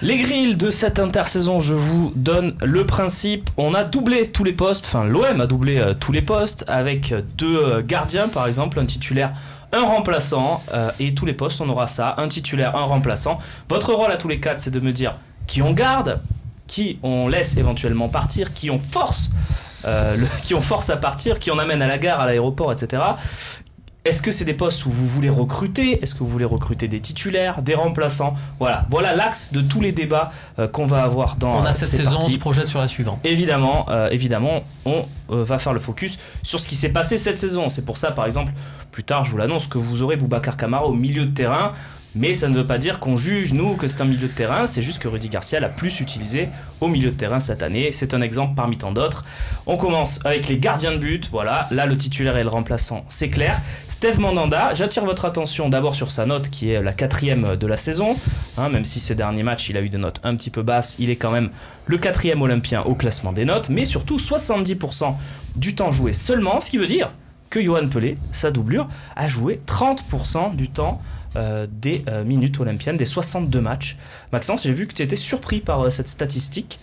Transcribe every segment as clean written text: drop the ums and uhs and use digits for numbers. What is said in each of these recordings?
Les grilles de cette intersaison, je vous donne le principe. On a doublé tous les postes, enfin l'OM a doublé tous les postes avec 2 gardiens par exemple, un titulaire, un remplaçant, et tous les postes on aura ça, un titulaire, un remplaçant. Votre rôle à tous les 4, c'est de me dire qui on garde, qui on laisse éventuellement partir, qui on force à partir, qui on amène à la gare, à l'aéroport, etc. Est-ce que c'est des postes où vous voulez recruter? Est-ce que vous voulez recruter des titulaires, des remplaçants? Voilà l'axe de tous les débats qu'on va avoir dans cette saison, on se projette sur la suivante. Évidemment, on va faire le focus sur ce qui s'est passé cette saison. C'est pour ça, par exemple, plus tard, je vous l'annonce, que vous aurez Boubacar Kamara au milieu de terrain. Mais ça ne veut pas dire qu'on juge, nous, que c'est un milieu de terrain. C'est juste que Rudy Garcia l'a plus utilisé au milieu de terrain cette année. C'est un exemple parmi tant d'autres. On commence avec les gardiens de but. Voilà, là, le titulaire et le remplaçant, c'est clair. Steve Mandanda, j'attire votre attention d'abord sur sa note qui est la 4e de la saison. Même si ces derniers matchs, il a eu des notes un petit peu basses, il est quand même le 4e olympien au classement des notes. Mais surtout, 70% du temps joué seulement, ce qui veut dire que Yoann Pelé, sa doublure, a joué 30% du temps des minutes olympiennes, des 62 matchs. Maxence, j'ai vu que tu étais surpris par cette statistique.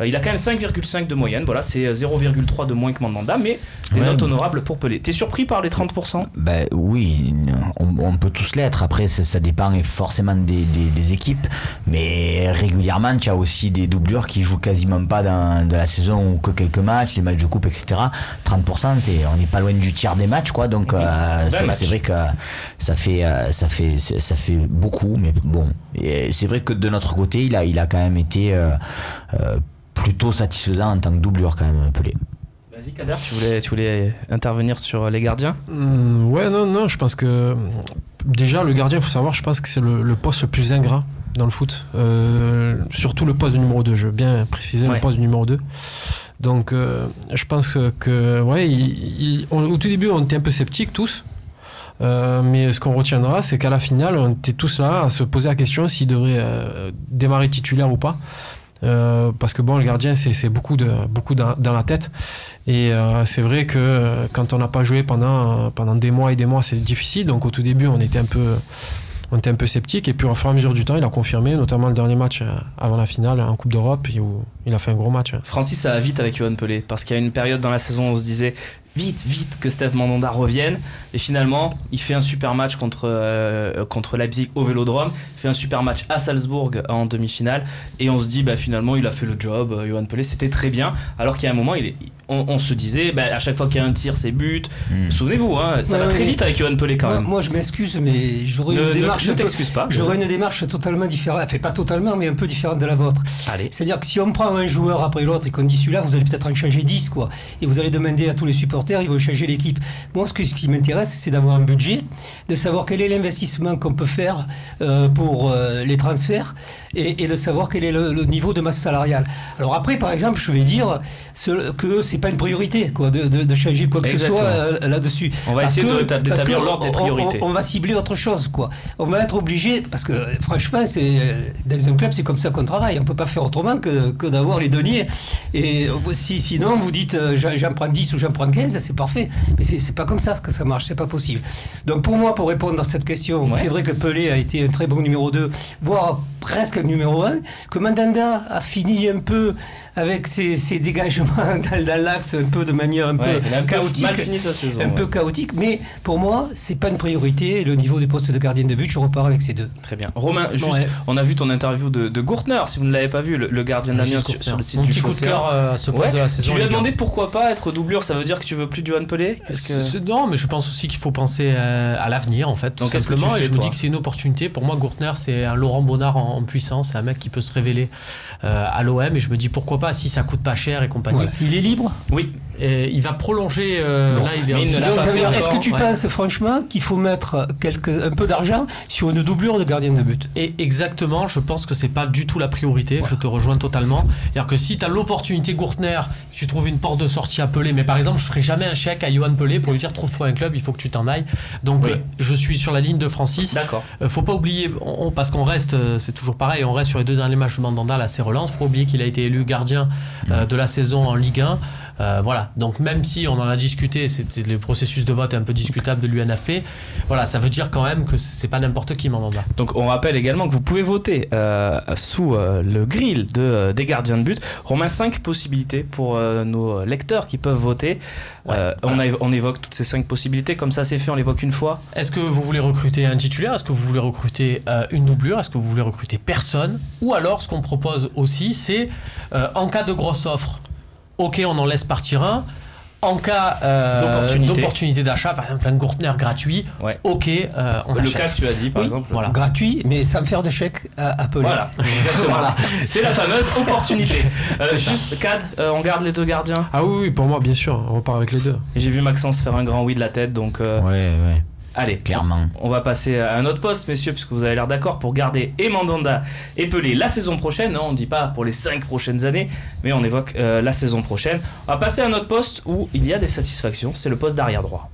Il a quand même 5,5 de moyenne, voilà, c'est 0,3 de moins que Mandanda, mais des notes honorables pour Pelé. T'es surpris par les 30%? Oui, on peut tous l'être. Après, ça dépend forcément des équipes, mais régulièrement, tu as aussi des doublures qui jouent quasiment pas de la saison ou que quelques matchs, les matchs de coupe, etc. 30%, on n'est pas loin du tiers des matchs, quoi. Donc, c'est vrai que ça fait beaucoup, mais bon, et c'est vrai que de notre côté, il a quand même été plutôt satisfaisant en tant que doublure quand même, Pelé. Vas-y Kader, tu voulais intervenir sur les gardiens? Non, je pense que déjà le gardien, il faut savoir, je pense que c'est le poste le plus ingrat dans le foot, surtout le poste de numéro 2, je veux bien préciser, le poste du numéro 2. Donc je pense que au tout début on était un peu sceptiques tous. Mais ce qu'on retiendra, c'est qu'à la finale, on était tous là à se poser la question s'il devrait démarrer titulaire ou pas. Parce que le gardien, c'est beaucoup dans la tête. Et c'est vrai que quand on n'a pas joué pendant des mois et des mois, c'est difficile. Donc au tout début, on était un peu sceptique. Et puis au fur et à mesure du temps, il a confirmé, notamment le dernier match avant la finale en Coupe d'Europe, où il a fait un gros match. Francis, ça va vite avec Yoann Pelé, parce qu'il y a une période dans la saison où on se disait vite que Steve Mandanda revienne, et finalement il fait un super match contre Leipzig au Vélodrome, il fait un super match à Salzbourg en demi-finale, et on se dit finalement il a fait le job, Yoann Pelé, c'était très bien, alors qu'il y a un moment on se disait à chaque fois qu'il y a un tir c'est but. Souvenez-vous, ça va très vite avec Yoann Pelé quand même. Moi je m'excuse, mais j'aurais une démarche j'aurais une démarche totalement différente, enfin pas totalement mais un peu différente de la vôtre. C'est-à-dire que si on prend un joueur après l'autre et qu'on dit celui-là, vous allez peut-être en changer 10 quoi, et vous allez demander à tous les supporters, ils vont changer l'équipe. Moi ce qui m'intéresse, c'est d'avoir un budget, de savoir quel est l'investissement qu'on peut faire pour les transferts, et de savoir quel est le niveau de masse salariale. Alors après, par exemple, je vais dire que c'est pas une priorité quoi, de changer quoi que ce soit là-dessus. On va essayer d'établir l'ordre des priorités. On va cibler autre chose quoi. On va être obligé, parce que franchement, dans un club, c'est comme ça qu'on travaille. On peut pas faire autrement que d'avoir les deniers. Et sinon, vous dites j'en prends 10 ou j'en prends 15, c'est parfait. Mais c'est pas comme ça que ça marche, c'est pas possible. Donc pour moi, pour répondre à cette question, c'est vrai que Pelé a été un très bon numéro 2, voire presque un numéro 1, que Mandanda a fini un peu avec ses dégagements dans l'axe un peu de manière un peu chaotique, mal fini sa saison, peu chaotique, mais pour moi c'est pas une priorité. Le niveau du poste de gardien de but, je repars avec ces deux. Très bien. Romain, on a vu ton interview de Gourtner, si vous ne l'avez pas vu, le gardien d'Amiens sur le site du petit coup de cœur à ce poste de la saison. Tu lui as demandé pourquoi pas être doublure, ça veut dire que tu veux plus du Yoann Pelé? Non, mais je pense aussi qu'il faut penser à l'avenir en fait, tout simplement, et je me dis que c'est une opportunité. Pour moi, Gourtner, c'est un Laurent Bonnard en puissance, c'est un mec qui peut se révéler à l'OM, et je me dis pourquoi pas, si ça coûte pas cher et compagnie. Voilà. Il est libre? Oui. Il va prolonger. Là, est-ce que tu penses franchement qu'il faut mettre un peu d'argent sur une doublure de gardien de but? Et exactement, je pense que c'est pas du tout la priorité. Voilà. Je te rejoins totalement. C'est-à-dire que si tu as l'opportunité Gourtner, tu trouves une porte de sortie à Pelé, mais par exemple, je ferai jamais un chèque à Yoann Pelé pour lui dire trouve-toi un club, il faut que tu t'en ailles. Donc je suis sur la ligne de Francis. D'accord. Faut pas oublier, parce qu'on reste, c'est toujours pareil, on reste sur les 2 derniers matchs de Mandanda, là c'est relance. Faut pas oublier qu'il a été élu gardien de la saison en Ligue 1. Voilà. Donc même si on en a discuté, c'était le processus de vote est un peu discutable de l'UNFP. Voilà, ça veut dire quand même que c'est pas n'importe qui mandanda. Donc on rappelle également que vous pouvez voter sous le grill des gardiens de but. Romain, 5 possibilités pour nos lecteurs qui peuvent voter. On évoque toutes ces 5 possibilités, comme ça c'est fait, on l'évoque une fois. Est-ce que vous voulez recruter un titulaire? Est-ce que vous voulez recruter une doublure? Est-ce que vous voulez recruter personne? Ou alors ce qu'on propose aussi, c'est en cas de grosse offre, ok, on en laisse partir un. En cas d'opportunité d'achat, par exemple un Gourtner gratuit, ok, on achète. Le cas que tu as dit, par exemple. Voilà. Gratuit, mais sans faire de chèque à Pelé. Voilà, exactement. Voilà. C'est la fameuse opportunité. Juste, Cad, on garde les 2 gardiens? Ah oui, pour moi, bien sûr, on repart avec les 2. Et j'ai vu Maxence faire un grand oui de la tête, donc... Ouais. Allez, clairement. On va passer à un autre poste, messieurs, puisque vous avez l'air d'accord pour garder et Mandanda et Pelé la saison prochaine. Non, on ne dit pas pour les 5 prochaines années, mais on évoque la saison prochaine. On va passer à un autre poste où il y a des satisfactions, c'est le poste d'arrière droit.